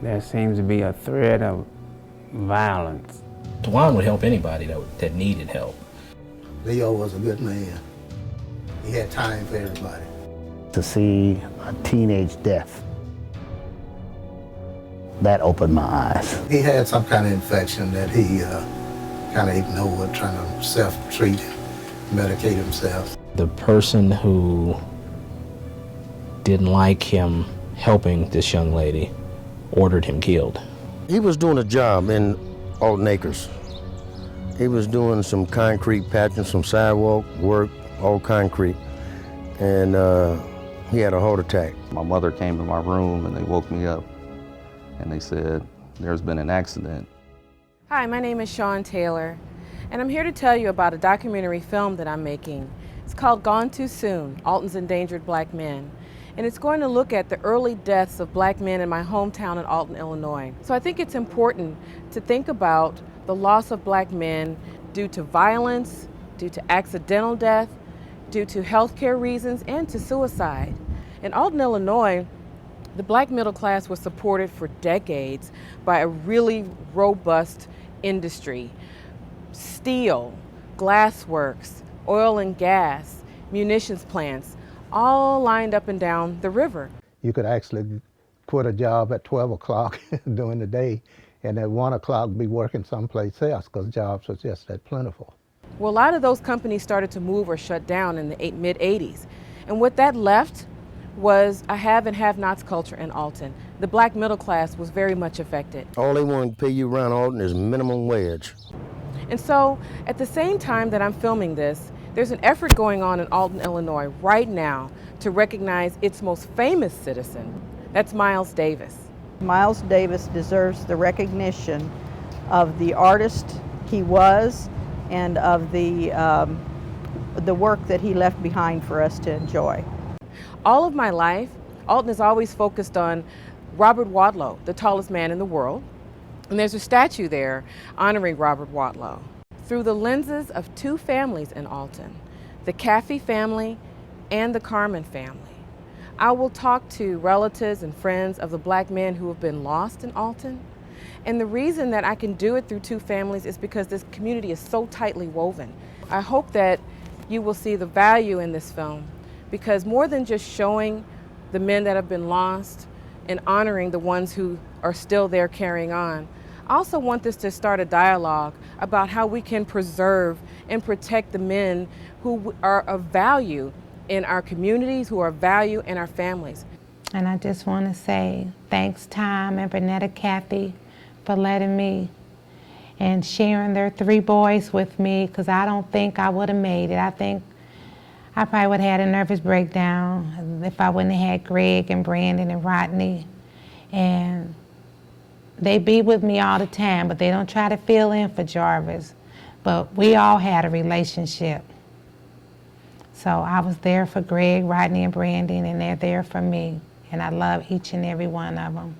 there seems to be a threat of violence. Juan would help anybody that needed help. Leo was a good man. He had time for everybody. To see a teenage death, that opened my eyes. He had some kind of infection that he kind of ignored, trying to self-treat, medicate himself. The person who didn't like him helping this young lady ordered him killed. He was doing a job in Alton Acres. He was doing some concrete patching, some sidewalk work, all concrete, and he had a heart attack. My mother came to my room and they woke me up and they said, there's been an accident. Hi, my name is Sean Taylor, and I'm here to tell you about a documentary film that I'm making. It's called Gone Too Soon, Alton's Endangered Black Men. And it's going to look at the early deaths of black men in my hometown in Alton, Illinois. So I think it's important to think about the loss of black men due to violence, due to accidental death, due to healthcare reasons, and to suicide. In Alton, Illinois, the black middle class was supported for decades by a really robust industry. Steel, glassworks, oil and gas, munitions plants, all lined up and down the river. You could actually quit a job at 12 o'clock during the day and at 1 o'clock be working someplace else because jobs were just that plentiful. Well, a lot of those companies started to move or shut down in the mid-'80s. And what that left was a have and have-nots culture in Alton. The black middle class was very much affected. All they want to pay you around Alton is minimum wage. And so, at the same time that I'm filming this, there's an effort going on in Alton, Illinois right now to recognize its most famous citizen. That's Miles Davis. Miles Davis deserves the recognition of the artist he was and of the work that he left behind for us to enjoy. All of my life, Alton has always focused on Robert Wadlow, the tallest man in the world. And there's a statue there honoring Robert Wadlow. Through the lenses of two families in Alton, the Caffey family and the Carmen family, I will talk to relatives and friends of the black men who have been lost in Alton. And the reason that I can do it through two families is because this community is so tightly woven. I hope that you will see the value in this film, because more than just showing the men that have been lost and honoring the ones who are still there carrying on, I also want this to start a dialogue about how we can preserve and protect the men who are of value in our communities, who are of value in our families. And I just want to say thanks, Tom and Bernetta Caffey, for letting me and sharing their 3 boys with me, because I don't think I would have made it. I think I probably would have had a nervous breakdown if I wouldn't have had Greg and Brandon and Rodney. And they be with me all the time, but they don't try to fill in for Jarvis. But we all had a relationship. So I was there for Greg, Rodney, and Brandon, and they're there for me. And I love each and every one of them.